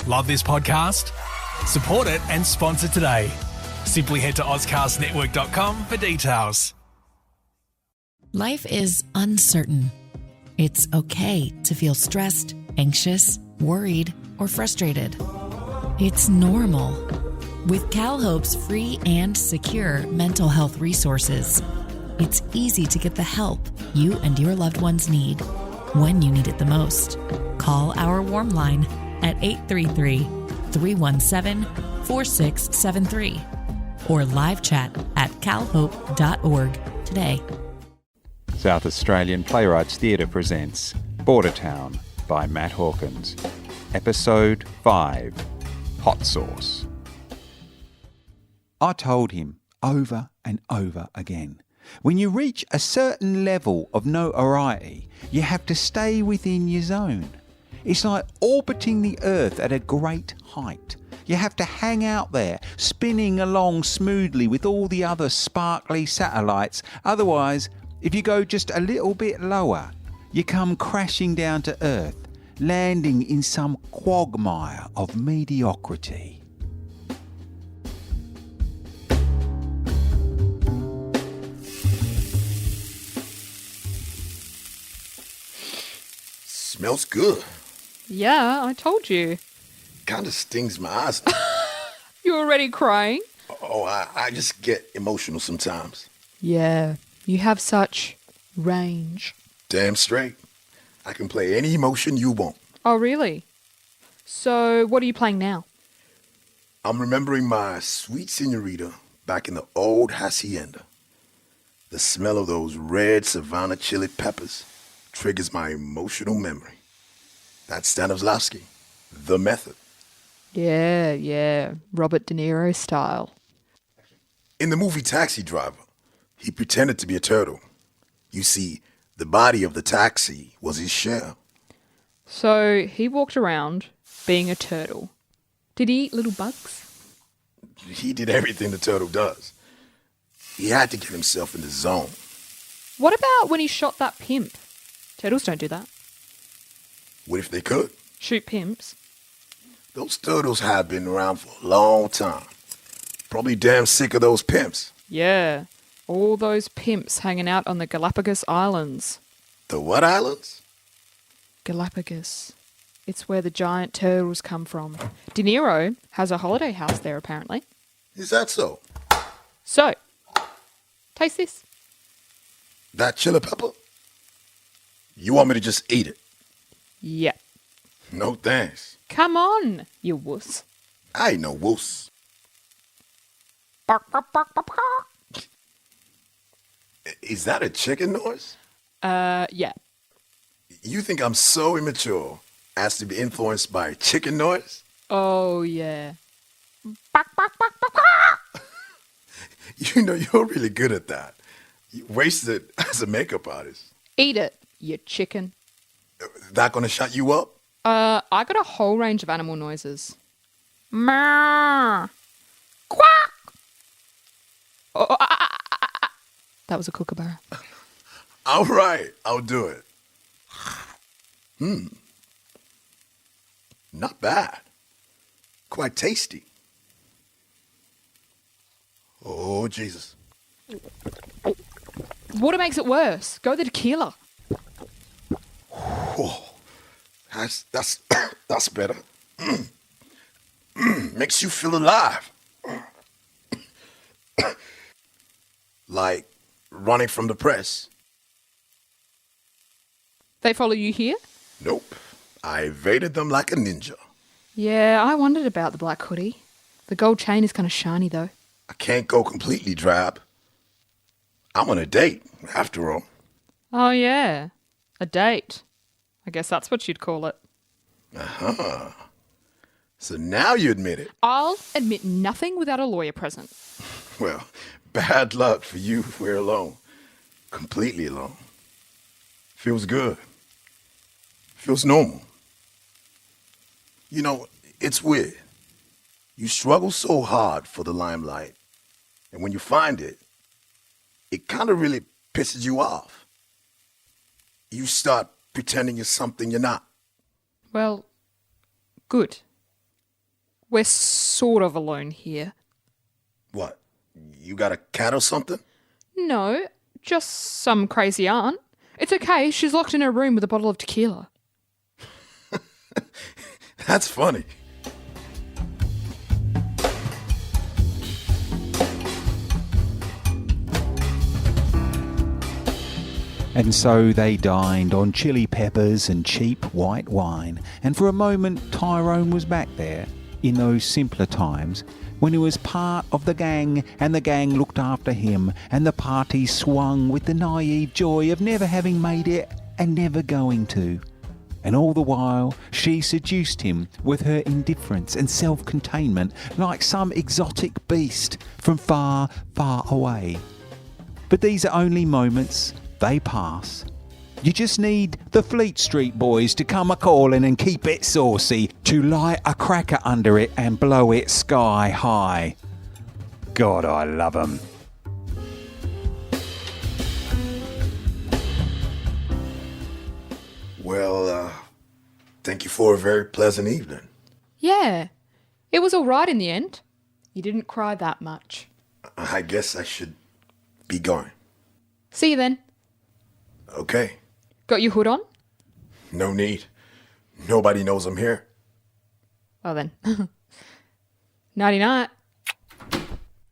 Love this podcast? Support it and sponsor today. Simply head to ozcastnetwork.com for details. Life is uncertain. It's okay to feel stressed, anxious, worried, or frustrated. It's normal. With CalHope's free and secure mental health resources, it's easy to get the help you and your loved ones need when you need it the most. Call our warm line at 833-317-4673 or live chat at calhope.org today. South Australian Playwrights Theatre presents Bordertown by Matt Hawkins. Episode 5, Hot Sauce. I told him over and over again, when you reach a certain level of notoriety, you have to stay within your zone. It's like orbiting the Earth at a great height. You have to hang out there, spinning along smoothly with all the other sparkly satellites. Otherwise, if you go just a little bit lower, you come crashing down to Earth, landing in some quagmire of mediocrity. Smells good. Yeah, I told you. Kind of stings my eyes. You're already crying? Oh, I just get emotional sometimes. Yeah, you have such range. Damn straight. I can play any emotion you want. Oh, really? So, what are you playing now? I'm remembering my sweet senorita back in the old hacienda. The smell of those red Savannah chili peppers triggers my emotional memory. That's Stanislavski, The Method. Yeah, Robert De Niro style. In the movie Taxi Driver, he pretended to be a turtle. You see, the body of the taxi was his shell. So, he walked around being a turtle. Did he eat little bugs? He did everything the turtle does. He had to get himself in the zone. What about when he shot that pimp? Turtles don't do that. What if they could? Shoot pimps? Those turtles have been around for a long time. Probably damn sick of those pimps. Yeah, all those pimps hanging out on the Galapagos Islands. The what islands? Galapagos. It's where the giant turtles come from. De Niro has a holiday house there, apparently. Is that so? So, taste this. That chili pepper? You want me to just eat it? Yeah. No thanks. Come on, you wuss. I ain't no wuss. Bark, bark, bark, bark, bark. Is that a chicken noise? Yeah. You think I'm so immature as to be influenced by chicken noise? Oh, yeah. Bark, bark, bark, bark, bark. You know, you're really good at that. You wasted as a makeup artist. Eat it, you chicken. That gonna shut you up? I got a whole range of animal noises. Meow. Quack. Oh, that was a kookaburra. All right, I'll do it. Not bad. Quite tasty. Oh, Jesus. Water makes it worse. Go the tequila. Whoa. That's that's better. Makes you feel alive. Like running from the press. They follow you here? Nope. I evaded them like a ninja. Yeah, I wondered about the black hoodie. The gold chain is kind of shiny, though. I can't go completely drab. I'm on a date, after all. Oh, yeah. A date. I guess that's what you'd call it. Uh-huh. So now you admit it. I'll admit nothing without a lawyer present. Well, bad luck for you if we're alone. Completely alone. Feels good. Feels normal. You know, it's weird. You struggle so hard for the limelight, and when you find it, it kind of really pisses you off. You start pretending you're something you're not. Well, good. We're sort of alone here. What? You got a cat or something? No, just some crazy aunt. It's okay, she's locked in her room with a bottle of tequila. That's funny. And so they dined on chili peppers and cheap white wine, and for a moment Tyrone was back there, in those simpler times, when he was part of the gang and the gang looked after him, and the party swung with the naive joy of never having made it and never going to. And all the while she seduced him with her indifference and self-containment like some exotic beast from far, far away. But these are only moments. They pass. You just need the Fleet Street boys to come a-calling and keep it saucy, to light a cracker under it and blow it sky high. God, I love 'em. Well, thank you for a very pleasant evening. Yeah, it was all right in the end. You didn't cry that much. I guess I should be going. See you then. Okay. Got your hood on? No need. Nobody knows I'm here. Well then. Nighty-night.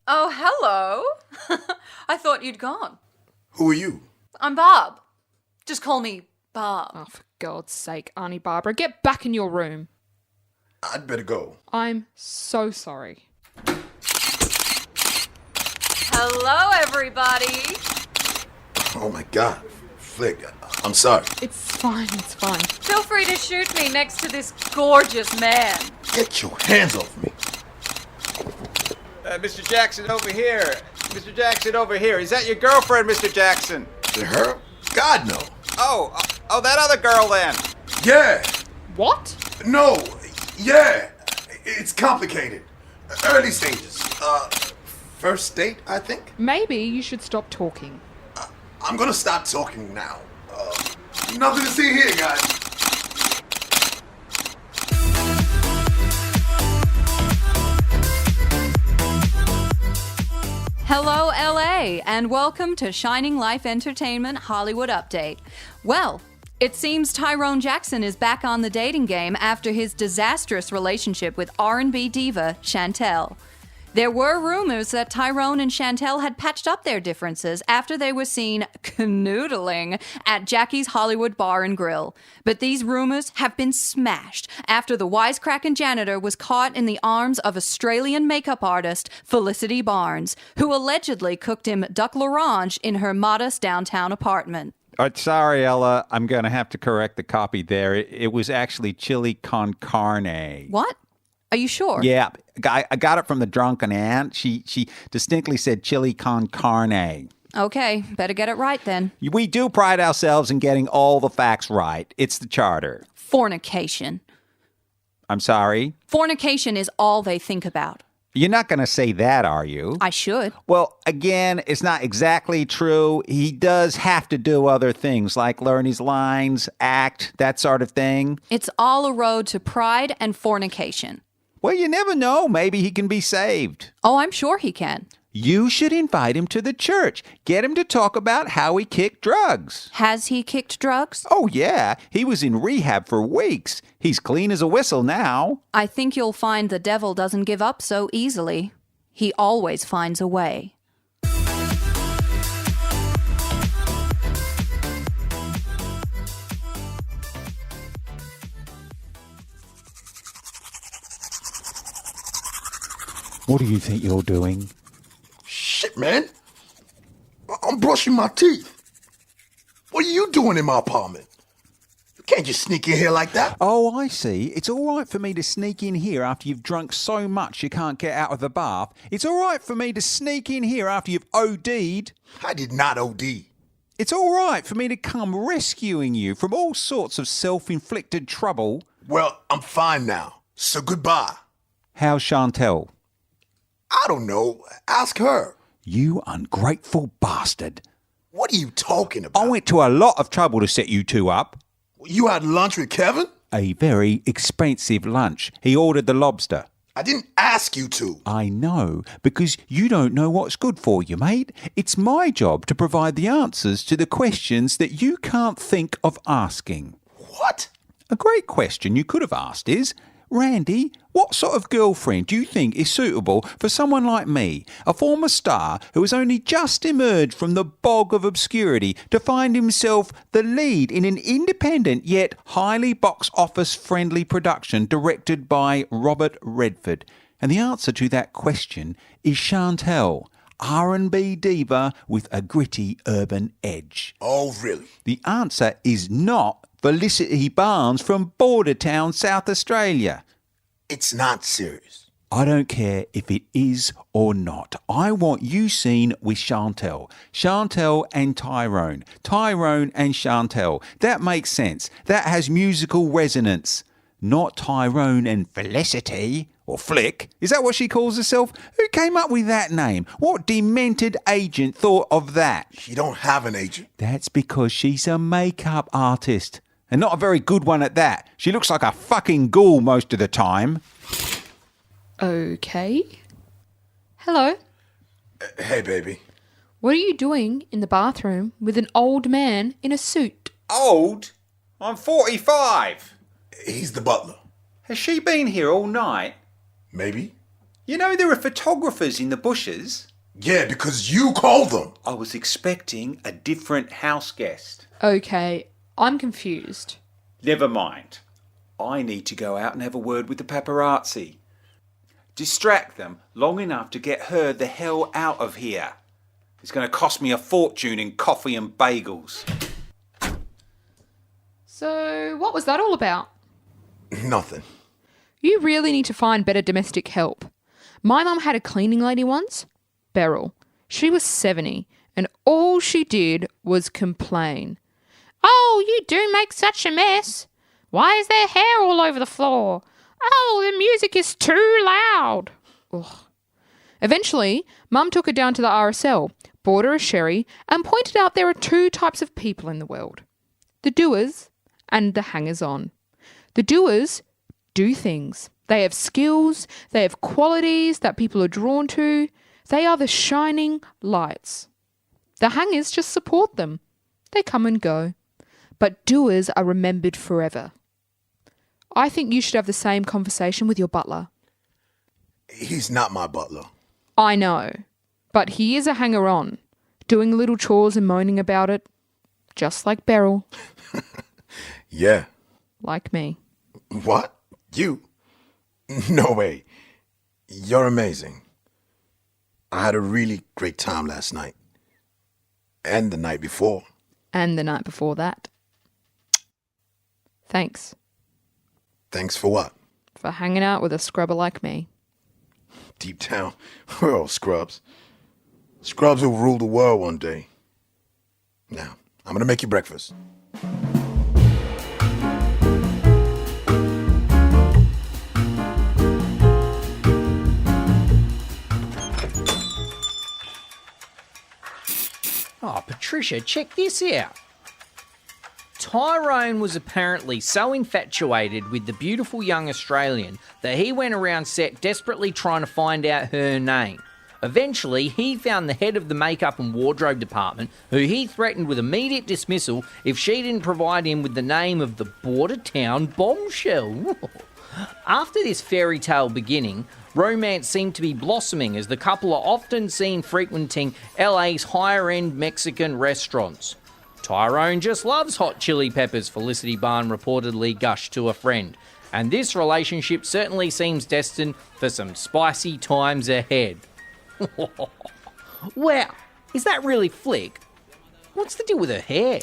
Oh, hello. I thought you'd gone. Who are you? I'm Barb. Just call me Barb. Oh, for God's sake, Auntie Barbara, get back in your room. I'd better go. I'm so sorry. Hello, everybody. Oh my God. Flick, I'm sorry. It's fine, it's fine. Feel free to shoot me next to this gorgeous man. Get your hands off me. Mr. Jackson over here. Mr. Jackson over here. Is that your girlfriend, Mr. Jackson? Her? God, no. Oh, that other girl then. Yeah. What? No. Yeah. It's complicated. Early stages. First date, I think. Maybe you should stop talking. I'm gonna stop talking now. Nothing to see here, guys. Hello, LA, and welcome to Shining Life Entertainment Hollywood Update. Well, it seems Tyrone Jackson is back on the dating game after his disastrous relationship with R&B diva Chantel. There were rumors that Tyrone and Chantel had patched up their differences after they were seen canoodling at Jackie's Hollywood Bar and Grill. But these rumors have been smashed after the wisecracking janitor was caught in the arms of Australian makeup artist Felicity Barnes, who allegedly cooked him duck l'orange in her modest downtown apartment. Sorry, Ella. I'm going to have to correct the copy there. It was actually chili con carne. What? Are you sure? Yeah, I got it from the drunken aunt. She distinctly said chili con carne. Okay, better get it right then. We do pride ourselves in getting all the facts right. It's the charter. Fornication. I'm sorry? Fornication is all they think about. You're not going to say that, are you? I should. Well, again, it's not exactly true. He does have to do other things, like learn his lines, act, that sort of thing. It's all a road to pride and fornication. Well, you never know. Maybe he can be saved. Oh, I'm sure he can. You should invite him to the church. Get him to talk about how he kicked drugs. Has he kicked drugs? Oh, yeah. He was in rehab for weeks. He's clean as a whistle now. I think you'll find the devil doesn't give up so easily. He always finds a way. What do you think you're doing? Shit, man. I'm brushing my teeth. What are you doing in my apartment? You can't just sneak in here like that. Oh, I see. It's all right for me to sneak in here after you've drunk so much you can't get out of the bath. It's all right for me to sneak in here after you've OD'd. I did not OD. It's all right for me to come rescuing you from all sorts of self-inflicted trouble. Well, I'm fine now, so goodbye. How's Chantel? I don't know. Ask her. You ungrateful bastard. What are you talking about? I went to a lot of trouble to set you two up. You had lunch with Kevin? A very expensive lunch. He ordered the lobster. I didn't ask you to. I know, because you don't know what's good for you, mate. It's my job to provide the answers to the questions that you can't think of asking. What? A great question you could have asked is, Randy, what sort of girlfriend do you think is suitable for someone like me, a former star who has only just emerged from the bog of obscurity to find himself the lead in an independent yet highly box office friendly production directed by Robert Redford? And the answer to that question is Chantel, R&B diva with a gritty urban edge. Oh, really? The answer is not Felicity Barnes from Bordertown, South Australia. It's not serious. I don't care if it is or not. I want you seen with Chantel. Chantel and Tyrone. Tyrone and Chantel. That makes sense. That has musical resonance. Not Tyrone and Felicity. Or Flick. Is that what she calls herself? Who came up with that name? What demented agent thought of that? She don't have an agent. That's because she's a makeup artist. And not a very good one at that. She looks like a fucking ghoul most of the time. Okay. Hello. Hey, baby. What are you doing in the bathroom with an old man in a suit? Old? I'm 45. He's the butler. Has she been here all night? Maybe. You know there are photographers in the bushes. Yeah, because you called them. I was expecting a different house guest. Okay, I'm confused. Never mind. I need to go out and have a word with the paparazzi. Distract them long enough to get her the hell out of here. It's going to cost me a fortune in coffee and bagels. So, what was that all about? Nothing. You really need to find better domestic help. My mum had a cleaning lady once, Beryl. She was 70, and all she did was complain. Oh, you do make such a mess. Why is there hair all over the floor? Oh, the music is too loud. Ugh. Eventually, Mum took her down to the RSL, bought her a sherry, and pointed out there are two types of people in the world. The doers and the hangers-on. The doers do things. They have skills, they have qualities that people are drawn to. They are the shining lights. The hangers just support them. They come and go. But doers are remembered forever. I think you should have the same conversation with your butler. He's not my butler. I know, but he is a hanger-on, doing little chores and moaning about it, just like Beryl. Yeah. Like me. What? You? No way. You're amazing. I had a really great time last night. And the night before. And the night before that. Thanks. Thanks for what? For hanging out with a scrubber like me. Deep down, we're all scrubs. Scrubs will rule the world one day. Now, I'm gonna make you breakfast. Oh, Patricia, check this out. Tyrone was apparently so infatuated with the beautiful young Australian that he went around set desperately trying to find out her name. Eventually, he found the head of the makeup and wardrobe department, who he threatened with immediate dismissal if she didn't provide him with the name of the Bordertown bombshell. After this fairy tale beginning, romance seemed to be blossoming as the couple are often seen frequenting LA's higher-end Mexican restaurants. Tyrone just loves hot chili peppers, Felicity Barnes reportedly gushed to a friend, and this relationship certainly seems destined for some spicy times ahead. Wow, is that really Flick? What's the deal with her hair?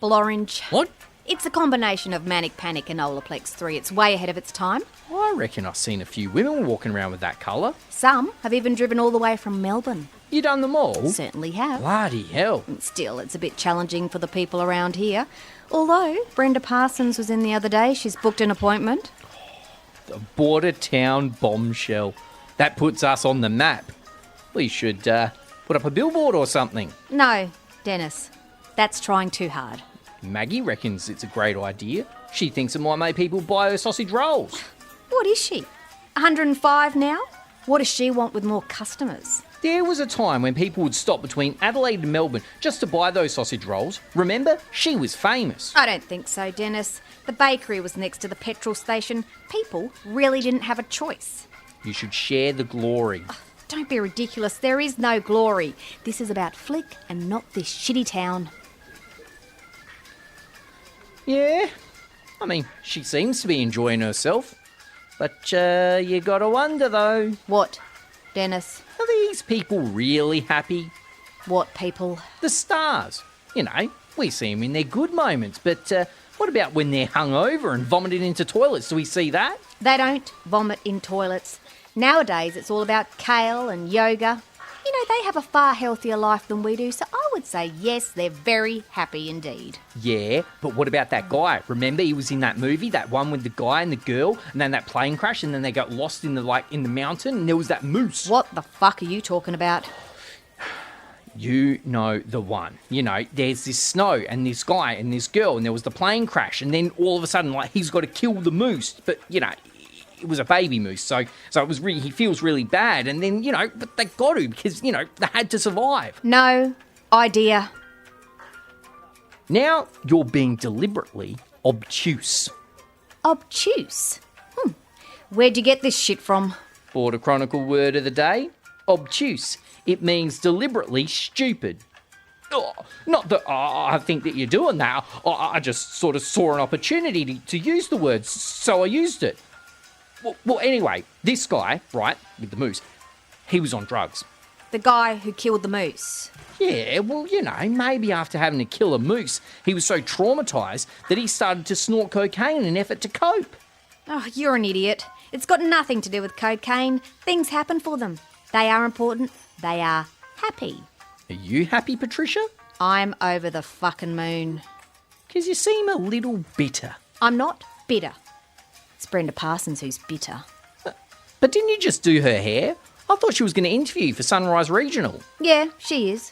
Blorange. What? It's a combination of manic panic and Olaplex 3. It's way ahead of its time. I reckon I've seen a few women walking around with that colour. Some have even driven all the way from Melbourne. You done them all? Certainly have. Bloody hell. Still, it's a bit challenging for the people around here. Although Brenda Parsons was in the other day, she's booked an appointment. The Bordertown bombshell. That puts us on the map. We should put up a billboard or something. No, Dennis. That's trying too hard. Maggie reckons it's a great idea. She thinks it might make people buy her sausage rolls. What is she? 105 now? What does she want with more customers? There was a time when people would stop between Adelaide and Melbourne just to buy those sausage rolls. Remember? She was famous. I don't think so, Dennis. The bakery was next to the petrol station. People really didn't have a choice. You should share the glory. Don't be ridiculous. There is no glory. This is about Flick and not this shitty town. Yeah, I mean, she seems to be enjoying herself. But you gotta wonder, though. What, Dennis? Are these people really happy? What people? The stars. You know, we see them in their good moments, but what about when they're hungover and vomited into toilets? Do we see that? They don't vomit in toilets. Nowadays, it's all about kale and yoga. You know, they have a far healthier life than we do, so I would say yes, they're very happy indeed. Yeah, but what about that guy? Remember, he was in that movie, that one with the guy and the girl, and then that plane crash, and then they got lost in the mountain, and there was that moose. What the fuck are you talking about? You know the one. You know, there's this snow, and this guy, and this girl, and there was the plane crash, and then all of a sudden, he's got to kill the moose, but, it was a baby moose, so it was really, he feels really bad, and then, but they got to, because, they had to survive. No idea. Now you're being deliberately obtuse. Obtuse? Where'd you get this shit from? Border Chronicle word of the day, obtuse. It means deliberately stupid. Oh, not that I think that you're doing that. I just sort of saw an opportunity to use the word, so I used it. Well, anyway, this guy, right, with the moose, he was on drugs. The guy who killed the moose? Yeah, well, maybe after having to kill a moose, he was so traumatised that he started to snort cocaine in an effort to cope. Oh, you're an idiot. It's got nothing to do with cocaine. Things happen for them. They are important. They are happy. Are you happy, Patricia? I'm over the fucking moon. Because you seem a little bitter. I'm not bitter. It's Brenda Parsons who's bitter. But didn't you just do her hair? I thought she was going to interview you for Sunrise Regional. Yeah, she is.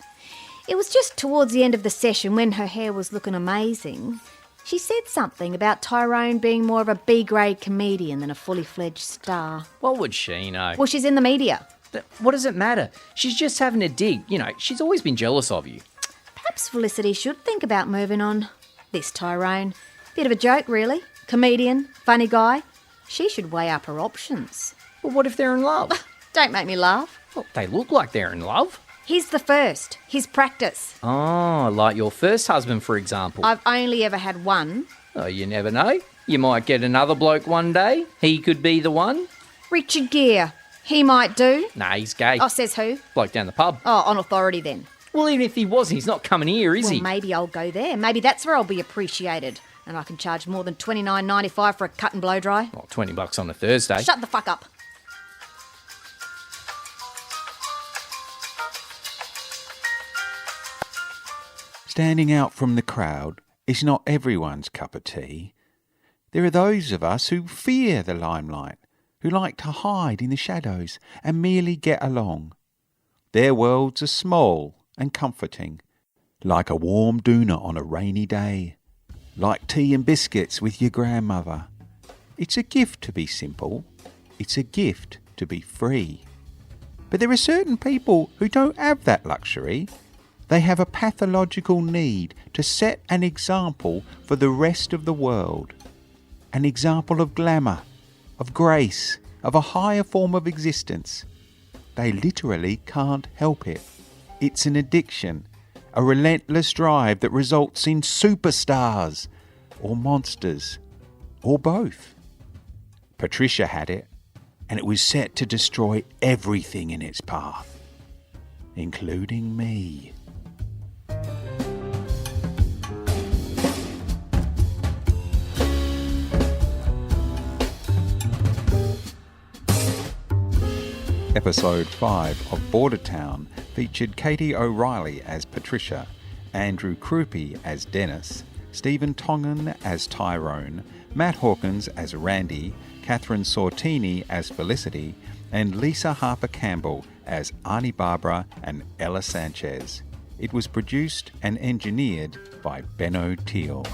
It was just towards the end of the session when her hair was looking amazing. She said something about Tyrone being more of a B-grade comedian than a fully fledged star. What would she know? Well, she's in the media. What does it matter? She's just having a dig. She's always been jealous of you. Perhaps Felicity should think about moving on. This Tyrone. Bit of a joke, really. Comedian, funny guy. She should weigh up her options. But what if they're in love? Don't make me laugh. Well, they look like they're in love. He's the first. His practice. Oh, like your first husband, for example. I've only ever had one. Oh, you never know. You might get another bloke one day. He could be the one. Richard Gere. He might do. Nah, he's gay. Oh, says who? Bloke down the pub. Oh, on authority then. Well, even if he wasn't, he's not coming here, is he? Well, maybe I'll go there. Maybe that's where I'll be appreciated. And I can charge more than $29.95 for a cut and blow dry. Well, $20 on a Thursday. Shut the fuck up. Standing out from the crowd is not everyone's cup of tea. There are those of us who fear the limelight, who like to hide in the shadows and merely get along. Their worlds are small and comforting, like a warm doona on a rainy day, like tea and biscuits with your grandmother. It's a gift to be simple. It's a gift to be free. But there are certain people who don't have that luxury. They have a pathological need to set an example for the rest of the world. An example of glamour, of grace, of a higher form of existence. They literally can't help it. It's an addiction, a relentless drive that results in superstars, or monsters, or both. Patricia had it, and it was set to destroy everything in its path, including me. Episode 5 of Bordertown featured Katie O'Reilly as Patricia, Andrew Krupe as Dennis, Stephen Tongan as Tyrone, Matt Hawkins as Randy, Catherine Sortini as Felicity, and Lisa Harper Campbell as Arnie Barbara and Ella Sanchez. It was produced and engineered by Benno Teal.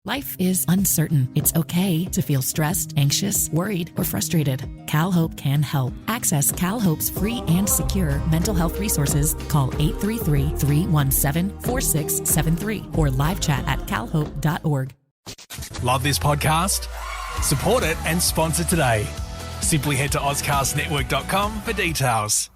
Life is uncertain. It's okay to feel stressed, anxious, worried, or frustrated. CalHope can help. Access CalHope's free and secure mental health resources. Call 833-317-4673 or live chat at calhope.org. Love this podcast? Support it and sponsor today. Simply head to AuscastNetwork.com for details.